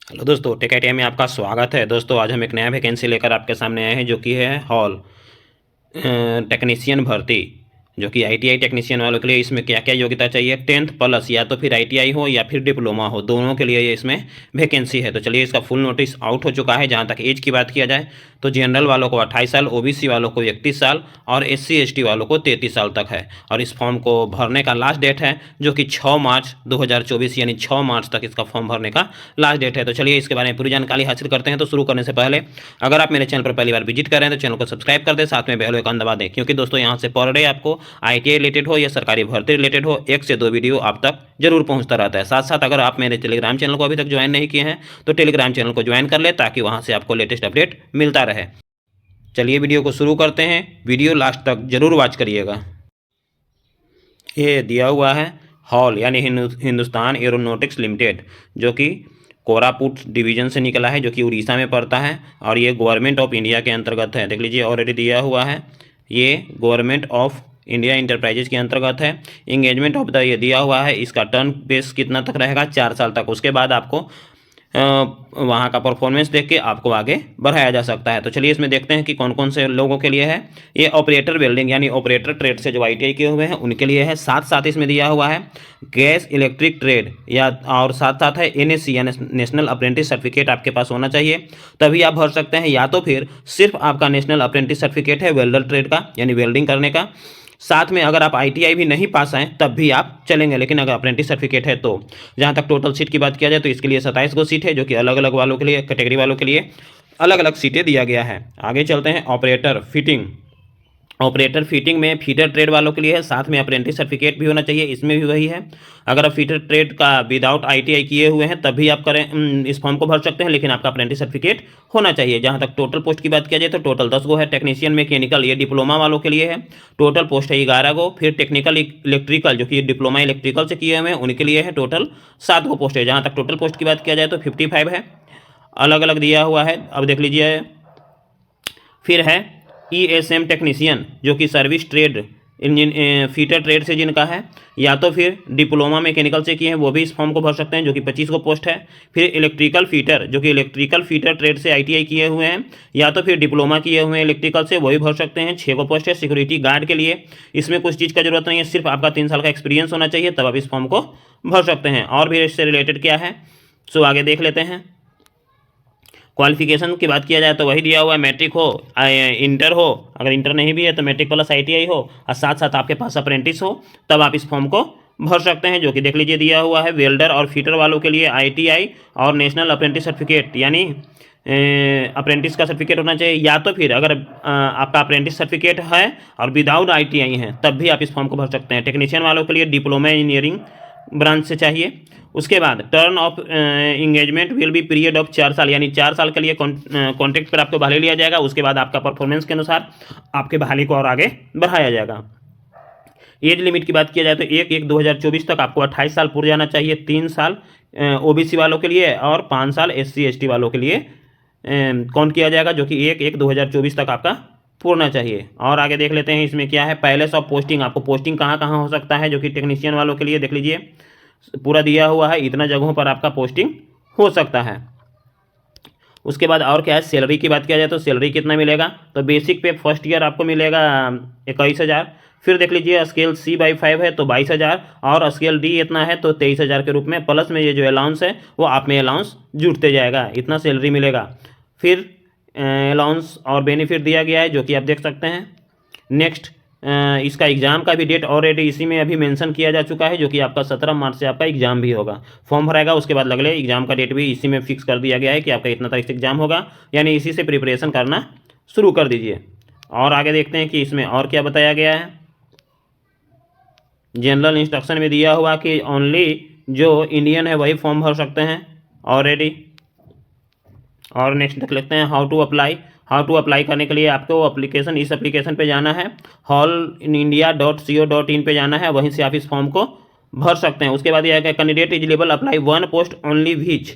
Hello दोस्तों, take ITI में आपका स्वागत है। दोस्तों आज हम एक नया वैकेंसी लेकर आपके सामने आए हैं जो कि है हॉल टेक्नीशियन भर्ती, जो कि आईटीआई टेक्नीशियन वालों के लिए। इसमें क्या क्या योग्यता चाहिए? 10th प्लस, या तो फिर आईटीआई हो या फिर डिप्लोमा हो, दोनों के लिए ये इसमें वैकेंसी है। तो चलिए, इसका फुल नोटिस आउट हो चुका है। जहाँ तक एज की बात किया जाए तो जनरल वालों को 28 साल, ओबीसी वालों को 31 साल और एससी एसटी वालों को 33 साल तक है। और इस फॉर्म को भरने का लास्ट डेट है जो कि 6 मार्च 2024, यानी 6 मार्च तक इसका फॉर्म भरने का लास्ट डेट है। तो चलिए इसके बारे में पूरी जानकारी हासिल करते हैं। तो शुरू करने से पहले अगर आप मेरे चैनल पर पहली बार विजिट कर रहे हैं तो चैनल को सब्सक्राइब कर दें, साथ में बेल आइकन दबा दें, क्योंकि दोस्तों यहाँ से पर डे आपको आईटीआई रिलेटेड हो या सरकारी भर्ती रिलेटेड हो, 1 से 2 वीडियो आप तक जरूर पहुंचता रहता है। साथ साथ अगर आप मेरे टेलीग्राम चैनल को अभी तक ज्वाइन नहीं किए हैं तो टेलीग्राम चैनल को ज्वाइन कर ले, ताकि वहां से आपको लेटेस्ट अपडेट मिलता रहे। चलिए वीडियो को शुरू करते हैं। वीडियो लास्ट तक जरूर वॉच करिएगा। ये दिया हुआ है हॉल यानी हिंदुस्तान एरोनॉटिक्स लिमिटेड, जो कि कोरापुट डिवीजन से निकला है, जो कि उड़ीसा में पड़ता है। और ये गवर्नमेंट ऑफ इंडिया के अंतर्गत है। देख लीजिए, ऑलरेडी दिया हुआ है। ये गवर्नमेंट ऑफ इंडिया इंटरप्राइजेज के अंतर्गत है। इंगेजमेंट ऑफ द ये दिया हुआ है। इसका टर्न बेस कितना तक रहेगा? 4 साल तक। उसके बाद आपको वहाँ का परफॉर्मेंस देख के आपको आगे बढ़ाया जा सकता है। तो चलिए इसमें देखते हैं कि कौन कौन से लोगों के लिए है। ये ऑपरेटर वेल्डिंग यानी ऑपरेटर ट्रेड से जो आईटीआई किए हुए हैं उनके लिए है। साथ साथ इसमें दिया हुआ है गैस इलेक्ट्रिक ट्रेड या और साथ साथ है एनएससी यानी नेशनल अप्रेंटिस सर्टिफिकेट आपके पास होना चाहिए, तभी आप भर सकते हैं। या तो फिर सिर्फ आपका नेशनल अप्रेंटिस सर्टिफिकेट है वेल्डर ट्रेड का, यानी वेल्डिंग करने का। साथ में अगर आप आईटीआई भी नहीं पास हैं तब भी आप चलेंगे, लेकिन अगर अप्रेंटिस सर्टिफिकेट है तो। जहाँ तक टोटल सीट की बात किया जाए तो इसके लिए 27 गो सीट है, जो कि अलग अलग वालों के लिए, कैटेगरी वालों के लिए अलग अलग सीटें दिया गया है। आगे चलते हैं। Operator fitting. ऑपरेटर फिटिंग में फीटर ट्रेड वालों के लिए है। साथ में अप्रेंटिस सर्टिफिकेट भी होना चाहिए, इसमें भी वही है। अगर आप फीटर ट्रेड का विदाउट आईटीआई किए हुए हैं तब भी आप करें इस फॉर्म को भर सकते हैं, लेकिन आपका अप्रेंटिस सर्टिफिकेट होना चाहिए। जहां तक टोटल पोस्ट की बात किया जाए तो टोटल 10 गो है। टेक्नीशियन मैकेनिकल ये डिप्लोमा वालों के लिए है, टोटल पोस्ट है 11 गो। फिर टेक्निकल इलेक्ट्रिकल जो कि डिप्लोमा इलेक्ट्रिकल से किए हुए हैं उनके लिए है टोटल 7 गो पोस्ट है। जहाँ तक टोटल पोस्ट की बात किया जाए तो 55 है, अलग अलग दिया हुआ है। अब देख लीजिए, फिर है ईएसएम टेक्नीशियन जो कि service trade engine fitter trade से जिनका है, या तो फिर डिप्लोमा मैकेनिकल से किए हैं वो भी इस फॉर्म को भर सकते हैं, जो कि 25 को पोस्ट है। फिर इलेक्ट्रिकल फीटर जो कि इलेक्ट्रिकल फीटर ट्रेड से आईटीआई किए हुए हैं, या तो फिर डिप्लोमा किए हुए हैं इलेक्ट्रिकल से, वो भी भर सकते हैं। 6 को पोस्ट है। सिक्योरिटी गार्ड के लिए इसमें कुछ चीज़ का जरूरत नहीं है, सिर्फ आपका 3 साल का एक्सपीरियंस होना चाहिए, तब आप इस फॉर्म को भर सकते हैं। और भी इससे रिलेटेड क्या है सो आगे देख लेते हैं। क्वालिफिकेशन की बात किया जाए तो वही दिया हुआ है, मैट्रिक हो, इंटर हो, अगर इंटर नहीं भी है तो मैट्रिक प्लस आईटीआई हो, और साथ साथ आपके पास अप्रेंटिस हो, तब आप इस फॉर्म को भर सकते हैं। जो कि देख लीजिए दिया हुआ है वेल्डर और फीटर वालों के लिए आईटीआई और नेशनल अप्रेंटिस सर्टिफिकेट, यानी अप्रेंटिस का सर्टिफिकेट होना चाहिए। या तो फिर अगर आपका अप्रेंटिस सर्टिफिकेट है और विदाउट आईटीआई है तब भी आप इस फॉर्म को भर सकते हैं। टेक्नीशियन वालों के लिए डिप्लोमा इंजीनियरिंग ब्रांच से चाहिए। उसके बाद turn off engagement will be period of 4 साल, यानी 4 साल के लिए कॉन्ट्रैक्ट पर आपको बहाली लिया जाएगा। उसके बाद आपका परफॉर्मेंस के अनुसार आपके बहाली को और आगे बढ़ाया जाएगा। एज लिमिट की बात किया जाए तो 1/1/2024 तक आपको 28 साल पूरा जाना चाहिए। 3 साल ओबीसी वालों के लिए और 5 साल एससी एसटी वालों के लिए काउंट किया जाएगा, जो कि 1/1/2024 तक आपका पूर्णा चाहिए। और आगे देख लेते हैं इसमें क्या है। पैलेस ऑफ पोस्टिंग, आपको पोस्टिंग कहाँ कहाँ हो सकता है, जो कि टेक्नीशियन वालों के लिए देख लीजिए पूरा दिया हुआ है, इतना जगहों पर आपका पोस्टिंग हो सकता है। उसके बाद और क्या है, सैलरी की बात किया जाए तो सैलरी कितना मिलेगा, तो बेसिक पे फर्स्ट ईयर आपको मिलेगा 21,000। फिर देख लीजिए स्केल C/5 है तो 22,000, और स्केल D इतना है तो 23,000 के रूप में, प्लस में ये जो अलाउंस है वो आप में अलाउंस जुड़ते जाएगा, इतना सैलरी मिलेगा। फिर अलाउंस और बेनिफिट दिया गया है जो कि आप देख सकते हैं। नेक्स्ट इसका एग्ज़ाम का भी डेट ऑलरेडी इसी में अभी मेंशन किया जा चुका है, जो कि आपका 17 मार्च से आपका एग्ज़ाम भी होगा। फॉर्म भराएगा उसके बाद अगले एग्ज़ाम का डेट भी इसी में फिक्स कर दिया गया है कि आपका इतना तारीख से एग्ज़ाम होगा, यानी इसी से प्रिपरेशन करना शुरू कर दीजिए। और आगे देखते हैं कि इसमें और क्या बताया गया है। जनरल इंस्ट्रक्शन में दिया हुआ कि ओनली जो इंडियन है वही फॉर्म भर सकते हैं ऑलरेडी। और नेक्स्ट देख लेते हैं हाउ टू अप्लाई करने के लिए आपको इस एप्लीकेशन पे जाना है, hallindia.co.in पे जाना है, वहीं से आप इस फॉर्म को भर सकते हैं। उसके बाद यह है candidate eligible apply 1 post only which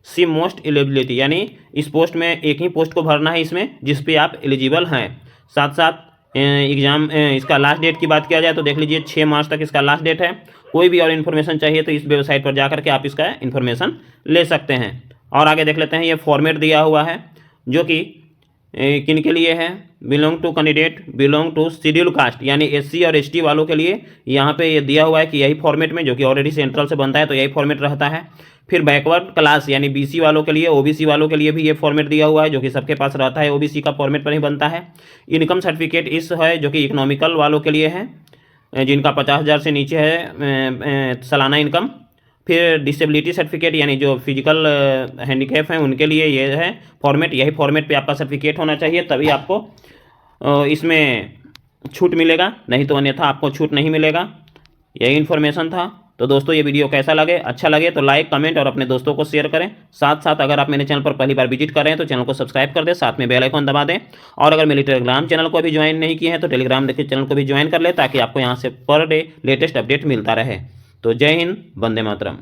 see most eligibility, यानी इस पोस्ट में एक ही पोस्ट को भरना है इसमें जिस पे आप एलिजिबल हैं। साथ साथ एग्ज़ाम इसका लास्ट डेट की बात किया जाए तो देख लीजिए 6 मार्च तक इसका लास्ट डेट है। कोई भी और इन्फॉर्मेशन चाहिए तो इस वेबसाइट पर जा करके आप इसका इन्फॉर्मेशन ले सकते हैं। और आगे देख लेते हैं, ये फॉर्मेट दिया हुआ है जो कि किन के लिए है, belong to candidate belong to schedule caste यानी एससी और एसटी वालों के लिए यहाँ पे ये दिया हुआ है कि यही फॉर्मेट में, जो कि ऑलरेडी सेंट्रल से बनता है तो यही फॉर्मेट रहता है। फिर बैकवर्ड क्लास यानी बीसी वालों के लिए, ओबीसी वालों के लिए भी ये फॉर्मेट दिया हुआ है जो कि सबके पास रहता है, ओबीसी का फॉर्मेट पर ही बनता है। इनकम सर्टिफिकेट इस है जो कि इकोनॉमिकल वालों के लिए है, जिनका 50,000 से नीचे है सालाना इनकम। फिर डिसेबिलिटी सर्टिफिकेट यानी जो फिजिकल हैंडीकैप हैं उनके लिए ये है फॉर्मेट, यही फॉर्मेट पे आपका सर्टिफिकेट होना चाहिए, तभी आपको इसमें छूट मिलेगा, नहीं तो अन्यथा आपको छूट नहीं मिलेगा। यही इन्फॉर्मेशन था। तो दोस्तों ये वीडियो कैसा लगे, अच्छा लगे तो लाइक कमेंट और अपने दोस्तों को शेयर करें। साथ साथ अगर आप मेरे चैनल पर पहली बार विजिट कर रहे हैं तो चैनल को सब्सक्राइब कर दें, साथ में बेल आइकन दबा दें। और अगर मेरे टेलीग्राम चैनल को अभी ज्वाइन नहीं किए हैं तो टेलीग्राम देखिए चैनल को भी ज्वाइन कर ले, ताकि आपको यहाँ से पर डे लेटेस्ट अपडेट मिलता रहे। तो जय हिंद, वंदे मातरम।